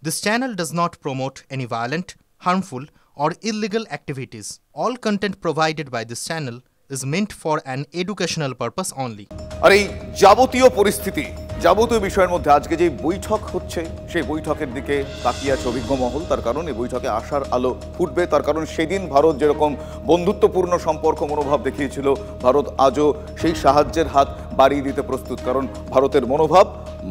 This channel does not promote any violent, harmful, or illegal activities. All content provided by this channel is meant for an educational purpose only. আর এই যাবতীয় পরিস্থিতি যাবতীয় বিষয়ের মধ্যে আজকে যে বৈঠক হচ্ছে সেই বৈঠকের দিকে তাকিয়ে আছে অভিজ্ঞ মহল। তার কারণ এই বৈঠকে আশার আলো ফুটবে। তার কারণ সেদিন ভারত যেরকম বন্ধুত্বপূর্ণ সম্পর্ক মনোভাব দেখিয়েছিল, ভারত আজও সেই সাহায্যের হাত বাড়িয়ে দিতে প্রস্তুত। কারণ ভারতের মনোভাব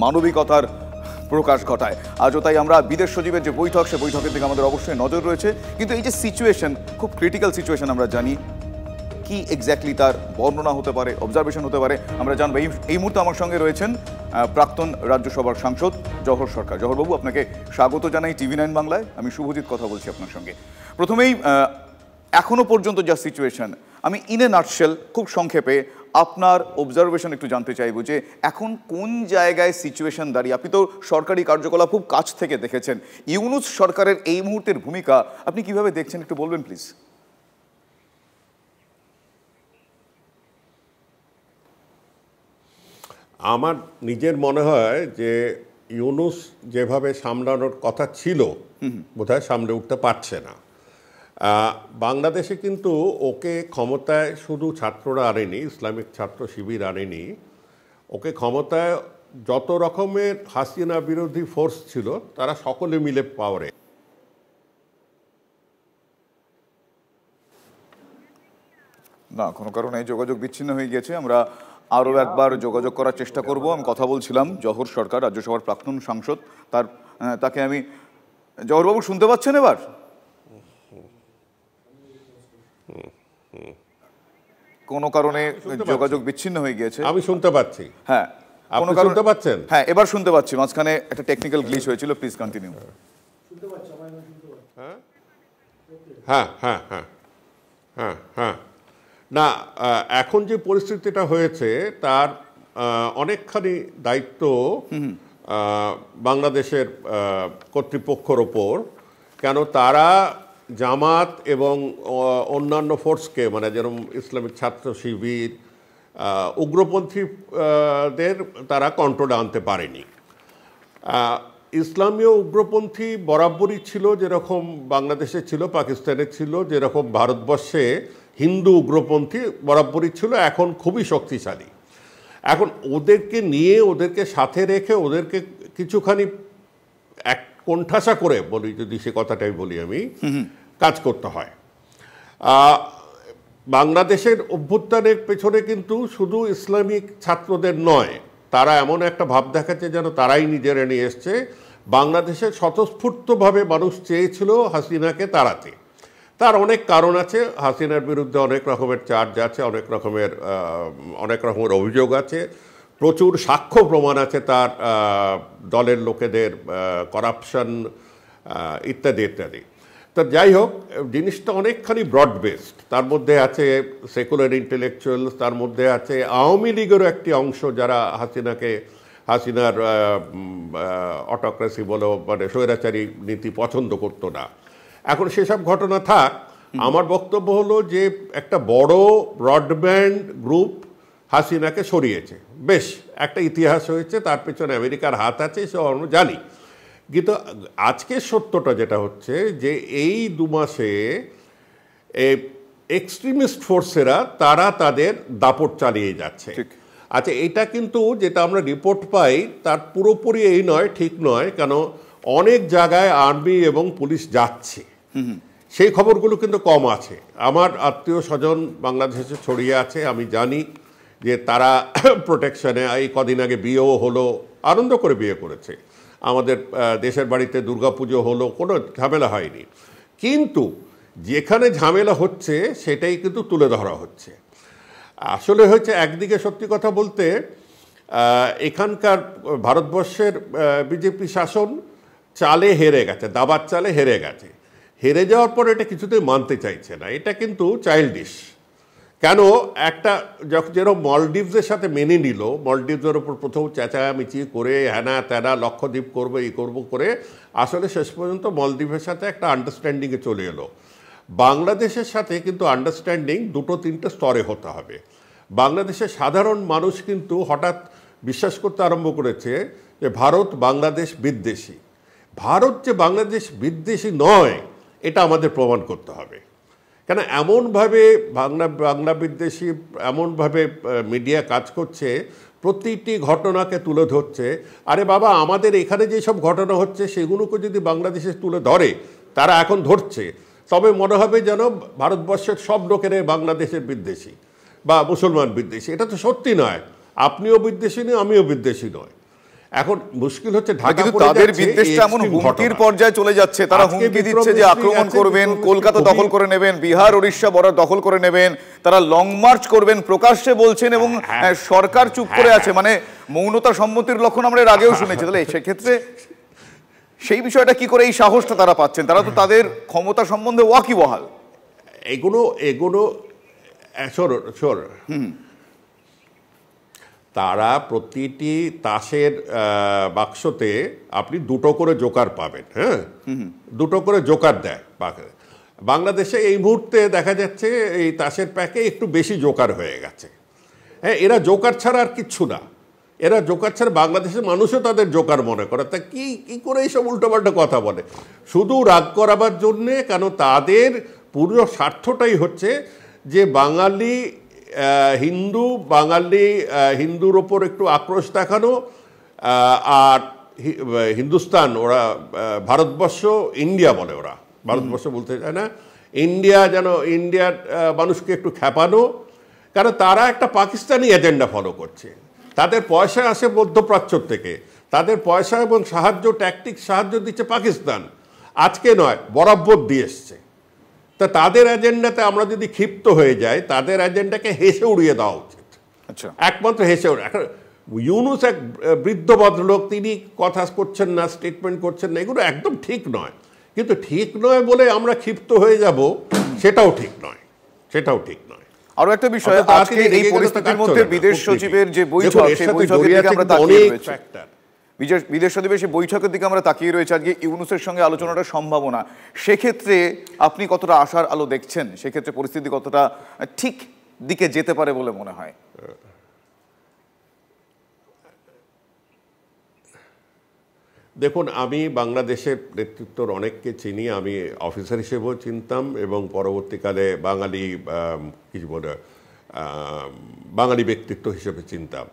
মানবিকতার প্রকাশ ঘটায়। আজও তাই আমরা বিদেশ সচিবের যে বৈঠক, সে বৈঠকের দিকে আমাদের অবশ্যই নজর রয়েছে। কিন্তু এই যে সিচুয়েশন, খুব ক্রিটিক্যাল সিচুয়েশন, আমরা জানি কি এক্স্যাক্টলি তার বর্ণনা হতে পারে, অবজারভেশন হতে পারে, আমরা জানবো। এই মুহূর্তে আমার সঙ্গে রয়েছেন প্রাক্তন রাজ্যসভার সাংসদ জওহর সরকার। জওহরবাবু, আপনাকে স্বাগত জানাই TV9 বাংলায়। আমি শুভজিৎ কথা বলছি আপনার সঙ্গে। প্রথমেই এখনো পর্যন্ত যা সিচুয়েশন, আমি ইন এ নাটশেল খুব সংক্ষেপে আপনার অবজারভেশন একটু জানতে চাইব যে এখন কোন জায়গায় সিচুয়েশন দাঁড়িয়ে। আপনি তো সরকারি কার্যকলাপ খুব কাছ থেকে দেখেছেন। ইউনূস সরকারের এই মুহূর্তের ভূমিকা আপনি কিভাবে দেখছেন, একটু বলবেন প্লিজ। আমার নিজের মনে হয় যে ইউনূস যেভাবে সামলানোর কথা ছিল বোধহয় সামলে উঠতে পারছে না। বাংলাদেশে কিন্তু ওকে ক্ষমতায় শুধু ছাত্ররা আনেনি, ইসলামিক ছাত্র শিবির আনেনি, ওকে ক্ষমতায় যত রকমের হাসিনা বিরোধী ফোর্স ছিল তারা সকলে মিলে পাওয়ারে। না, কোনো কারণে যোগাযোগ বিচ্ছিন্ন হয়ে গেছে। আমরা আরও একবার যোগাযোগ করার চেষ্টা করব। আমি কথা বলছিলাম জওহর সরকার, রাজ্যসভার প্রাক্তন সাংসদ। তাকে আমি, জওহরবাবু শুনতে পাচ্ছেন এবার? কোনো কারণে যোগাযোগ বিচ্ছিন্ন হয়ে গিয়েছে। আমি শুনতে পাচ্ছি। হ্যাঁ, আপনি শুনতে পাচ্ছেন? হ্যাঁ, এবার শুনতে পাচ্ছি। মাঝখানে একটা টেকনিক্যাল গ্লিচ হয়েছিল। Please continue. হ্যাঁ হ্যাঁ হ্যাঁ হ্যাঁ হ্যাঁ না, এখন যে পরিস্থিতিটা হয়েছে তার অনেকখানি দায়িত্ব বাংলাদেশের কর্তৃপক্ষের ওপর। কেন তারা জামাত এবং অন্যান্য ফোর্সকে, মানে যেরকম ইসলামিক ছাত্র শিবির, উগ্রপন্থীদের তারা কন্ট্রোলে আনতে পারেনি। ইসলামীয় উগ্রপন্থী বরাবরই ছিল, যেরকম বাংলাদেশে ছিল, পাকিস্তানে ছিল, যেরকম ভারতবর্ষে হিন্দু উগ্রপন্থী বরাবরই ছিল, এখন খুবই শক্তিশালী। এখন ওদেরকে নিয়ে, ওদেরকে সাথে রেখে, ওদেরকে কিছুখানি এক কোণঠাসা করে বলি, যদি সে কথাটাই বলি আমি, কাজ করতে হয়। বাংলাদেশের অভ্যুত্থানের পেছনে কিন্তু শুধু ইসলামিক ছাত্রদের নয়, তারা এমন একটা ভাব দেখাচ্ছে যেন তারাই নিজেরা নিয়ে এসছে। বাংলাদেশের স্বতঃস্ফূর্তভাবে মানুষ চেয়েছিল হাসিনাকে তাড়াতে। তার অনেক কারণ আছে। হাসিনার বিরুদ্ধে অনেক রকমের চার্জ আছে, অনেক রকমের অভিযোগ আছে, প্রচুর সাক্ষ্য প্রমাণ আছে তার দলের লোকেদের করাপশন ইত্যাদি ইত্যাদি। তো যাই হোক, জিনিসটা অনেকখানি ব্রড বেসড। তার মধ্যে আছে সেকুলার ইন্টেলেকচুয়ালস, তার মধ্যে আছে আওয়ামী লীগেরও একটি অংশ যারা হাসিনার অটোক্রেসি বলো, মানে স্বৈরাচারী নীতি পছন্দ করতো না। এখন সেসব ঘটনা থাক, আমার বক্তব্য হলো যে একটা বড় ব্রডব্যান্ড গ্রুপ হাসিনাকে সরিয়েছে। বেশ একটা ইতিহাস হয়েছে, তার পেছনে আমেরিকার হাত আছে, সে আমরা জানি। কিন্তু আজকের সত্যটা যেটা হচ্ছে যে এই 2 মাসে এক্সট্রিমিস্ট ফোর্সেরা তারা তাদের দাপট চালিয়ে যাচ্ছে। আচ্ছা, এটা কিন্তু যেটা আমরা রিপোর্ট পাই তার পুরোপুরি এই নয়, ঠিক নয়। কেন অনেক জায়গায় আর্মি এবং পুলিশ যাচ্ছে, সেই খবরগুলো কিন্তু কম আছে। আমার আত্মীয় স্বজন বাংলাদেশে ছড়িয়ে আছে, আমি জানি যে তারা প্রোটেকশনে। এই কদিন আগে বিয়েও হলো, আনন্দ করে বিয়ে করেছে। আমাদের দেশের বাড়িতে দুর্গাপুজো হলো, কোনো ঝামেলা হয়নি। কিন্তু যেখানে ঝামেলা হচ্ছে সেটাই কিন্তু তুলে ধরা হচ্ছে। আসলে হয়েছে, একদিকে সত্যি কথা বলতে এখানকার ভারতবর্ষের বিজেপি শাসন চালে হেরে গেছে, দাবার চালে হেরে গেছে। হেরে যাওয়ার পর এটা কিছুতেই মানতে চাইছে না। এটা কিন্তু চাইল্ডিশ। কেন একটা যেরকম মলদ্বীপসের সাথে মেনে নিল, মলদ্বীপসের ওপর প্রথম চেঁচামেচি করে হ্যানা ত্যানা লক্ষদ্বীপ করবো, এই করবো করে আসলে শেষ পর্যন্ত মলদ্বীপের সাথে একটা আন্ডারস্ট্যান্ডিংয়ে চলে এলো। বাংলাদেশের সাথে কিন্তু আন্ডারস্ট্যান্ডিং 2-3টে স্তরে হতে হবে। বাংলাদেশের সাধারণ মানুষ কিন্তু হঠাৎ বিশ্বাস করতে আরম্ভ করেছে যে ভারত বাংলাদেশ বিদ্বেষী। ভারত যে বাংলাদেশ বিদ্বেষী নয় এটা আমাদের প্রমাণ করতে হবে। কেন এমনভাবে বাংলা বিদ্বেষী এমনভাবে মিডিয়া কাজ করছে, প্রতিটি ঘটনাকে তুলে ধরছে। আরে বাবা, আমাদের এখানে যেসব ঘটনা হচ্ছে সেগুলোকে যদি বাংলাদেশে তুলে ধরে, তারা এখন ধরছে, তবে মনে হবে যেন ভারতবর্ষের সব লোকেরাই বাংলাদেশের বিদ্বেষী বা মুসলমান বিদ্বেষী। এটা তো সত্যি নয়। আপনিও বিদ্বেষী নয়, আমিও বিদ্বেষী নয়। এখন মুশকিল হচ্ছে ঢাকা তাদের বিদ্বেষটা এমন হুমকির পর্যায়ে চলে যাচ্ছে, তারা হুমকি দিচ্ছে যে আক্রমণ করবেন, কলকাতা দখল করে নেবেন, বিহার উড়িষ্যা বর্ডার দখল করে নেবেন, তারা লং মার্চ করবেন প্রকাশ্যে বলছেন, এবং সরকার চুপ করে আছে। মানে মৌনতা সম্মতির লক্ষণ আমরা এর আগেও শুনেছি। তাহলে সেক্ষেত্রে সেই বিষয়টা কি করে এই সাহসটা তারা পাচ্ছেন? তারা তো তাদের ক্ষমতা সম্বন্ধে ওয়াকিবহাল। এগুলো তারা প্রতিটি তাসের বাক্সতে আপনি দুটো করে জোকার পাবেন। হ্যাঁ, দুটো করে জোকার দেয়। বাংলাদেশে এই মুহূর্তে দেখা যাচ্ছে এই তাসের প্যাকে একটু বেশি জোকার হয়ে গেছে। হ্যাঁ, এরা জোকার ছাড়া আর কিচ্ছু না। এরা জোকার ছাড়া, বাংলাদেশের মানুষও তাদের জোকার মনে করে। তা কি করে এইসব উল্টোপাল্টা কথা বলে শুধু রাগ করাবার জন্যে? কেন তাদের পুরো স্বার্থটাই হচ্ছে যে বাঙালি হিন্দুর ওপর একটু আক্রোশ দেখানো, আর হিন্দুস্তান, ওরা ভারতবর্ষ, ইন্ডিয়া বলে, ওরা ভারতবর্ষ বলতে চায় না, ইন্ডিয়ার মানুষকে একটু খেপানো। কারণ তারা একটা পাকিস্তানি এজেন্ডা ফলো করছে। তাদের পয়সা আসে মধ্যপ্রাচ্য থেকে, তাদের পয়সা এবং সাহায্য দিচ্ছে পাকিস্তান। আজকে নয়, বরাবর দিয়ে এসছে। তা তাদের এজেন্ডাতে আমরা যদি ক্ষিপ্ত হয়ে যাই, তাদের এজেন্ডাকে হেসে উড়িয়ে দেওয়া উচিত। আচ্ছা, একমাত্র হেসে উড়ে। এখন ইউনুস এক বৃদ্ধ ভদ্রলোক, তিনি কথা করছেন না, স্টেটমেন্ট করছেন না, এগুলো একদম ঠিক নয়। কিন্তু ঠিক নয় বলে আমরা ক্ষিপ্ত হয়ে যাব, সেটাও ঠিক নয়। আরো একটা বিষয়, আজকে এই পরিস্থিতির মধ্যে বিদেশ সচিবের যে বৈঠক, সেই বৈঠকের দিকে আমরা তাকিয়ে রয়েছি। বিদেশ সচিবের সেই বৈঠকের দিকে আমরা তাকিয়ে রয়েছে। আজকে ইউনুসের সঙ্গে আলোচনাটা সম্ভাবনা, সেক্ষেত্রে আপনি কতটা আশার আলো দেখছেন? সেক্ষেত্রে পরিস্থিতি কতটা ঠিক দিকে যেতে পারে বলে মনে হয়? দেখুন, আমি বাংলাদেশের নেতৃত্বর অনেককে চিনি। আমি অফিসার হিসেবেও চিনতাম, এবং পরবর্তীকালে বাঙালি ব্যক্তিত্ব হিসেবে চিনতাম।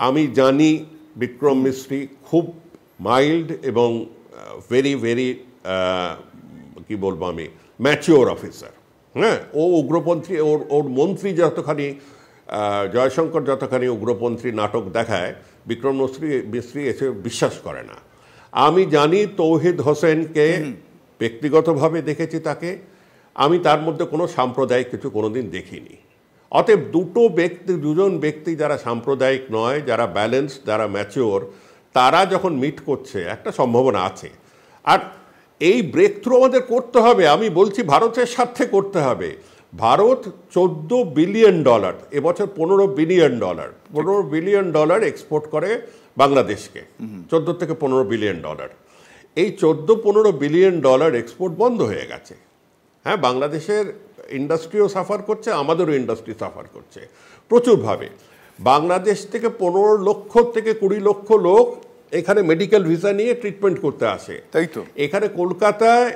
আমি জানি বিক্রম মিস্ত্রি খুব মাইল্ড এবং ভেরি ম্যাচিওর অফিসার। হ্যাঁ, ও উগ্রপন্থী, ওর মন্ত্রী যতখানি, জয়শঙ্কর যতখানি উগ্রপন্থী নাটক দেখায়, বিক্রম মিস্ত্রি এসে বিশ্বাস করে না। আমি জানি তৌহিদ হোসেনকে ব্যক্তিগতভাবে দেখেছি তাকে, আমি তার মধ্যে কোনো সাম্প্রদায়িক কিছু কোনোদিন দেখিনি। অতএব দুজন ব্যক্তি যারা সাম্প্রদায়িক নয়, যারা ব্যালেন্স, যারা ম্যাচিওর, তারা যখন মিট করছে, একটা সম্ভাবনা আছে। আর এই ব্রেক থ্রু আমাদের করতে হবে। আমি বলছি ভারতের স্বার্থে করতে হবে। ভারত $14 বিলিয়ন, এবছর $15 বিলিয়ন এক্সপোর্ট করে বাংলাদেশকে, 14 থেকে $15 বিলিয়ন। এই $14-15 বিলিয়ন এক্সপোর্ট বন্ধ হয়ে গেছে। হ্যাঁ, বাংলাদেশের ইন্ডাস্ট্রিও সাফার করছে, আমাদেরও ইন্ডাস্ট্রি সাফার করছে প্রচুরভাবে। বাংলাদেশ থেকে 15 লক্ষ থেকে 20 লক্ষ লোক এখানে মেডিকেল ভিসা নিয়ে ট্রিটমেন্ট করতে আসে। তাই তো এখানে কলকাতায়,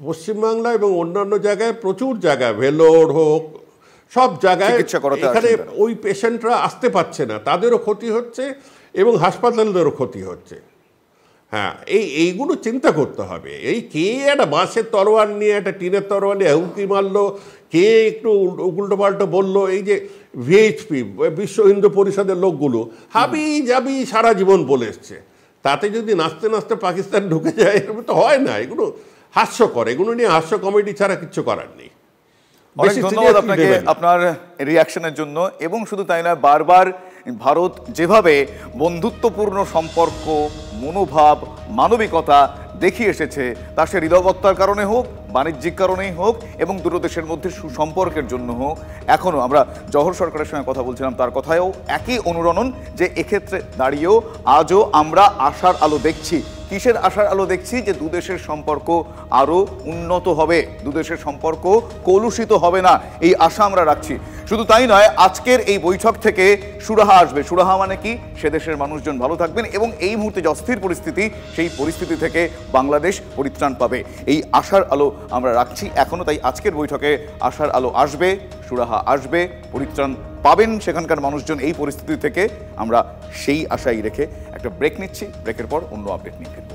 পশ্চিমবাংলা এবং অন্যান্য জায়গায়, প্রচুর জায়গায়, ভেলোর হোক, সব জায়গায় এখানে ওই পেশেন্টরা আসতে পারছে না, তাদেরও ক্ষতি হচ্ছে এবং হাসপাতালদেরও ক্ষতি হচ্ছে। হ্যাঁ, এইগুলো চিন্তা করতে হবে। কে একটা বাঁশের তরোয়াল নিয়ে, একটা টিনের তরোয়াল নিয়ে হুমকি মারলো, কে একটু উল্টোপাল্টো বললো, এই যে ভিএইচপি, বিশ্ব হিন্দু পরিষদের লোকগুলো হাবি যাবি সারা জীবন বলে এসছে, তাতে যদি নাচতে নাচতে পাকিস্তান ঢুকে যায়, এরকম তো হয় না। এগুলো হাস্যকর, এগুলো নিয়ে হাস্য কমেডি ছাড়া কিচ্ছু করার নেই। অনেক ধন্যবাদ আপনাকে আপনার রিয়াকশনের জন্য। এবং শুধু তাই না, বারবার ভারত যেভাবে বন্ধুত্বপূর্ণ সম্পর্ক, মনোভাব, মানবিকতা দেখিয়ে এসেছে, তা সে হৃদয়বত্তার কারণে হোক, বাণিজ্যিক কারণেই হোক, এবং দুটো দেশের মধ্যে সুসম্পর্কের জন্য হোক, এখনও আমরা জওহর সরকারের সঙ্গে কথা বলছিলাম, তার কথায়ও একই অনুরণন যে এক্ষেত্রে দাঁড়িয়েও আজও আমরা আশার আলো দেখছি। কিসের আশার আলো দেখছি? যে দুদেশের সম্পর্ক আরও উন্নত হবে, দুদেশের সম্পর্ক কলুষিত হবে না, এই আশা আমরা রাখছি। শুধু তাই নয়, আজকের এই বৈঠক থেকে সুরাহা আসবে। সুরাহা মানে কি? সে দেশের মানুষজন ভালো থাকবেন এবং এই মুহূর্তে যে অস্থির পরিস্থিতি, সেই পরিস্থিতি থেকে বাংলাদেশ পরিত্রাণ পাবে, এই আশার আলো আমরা রাখছি এখনো। তাই আজকের বৈঠকে আশার আলো আসবে, সুরাহা আসবে, পরিত্রাণ পাবেন সেখানকার মানুষজন এই পরিস্থিতি থেকে, আমরা সেই আশাই রেখে একটা ব্রেক নিচ্ছি। ব্রেকের পর অন্য আপডেট নিয়ে ফিরব।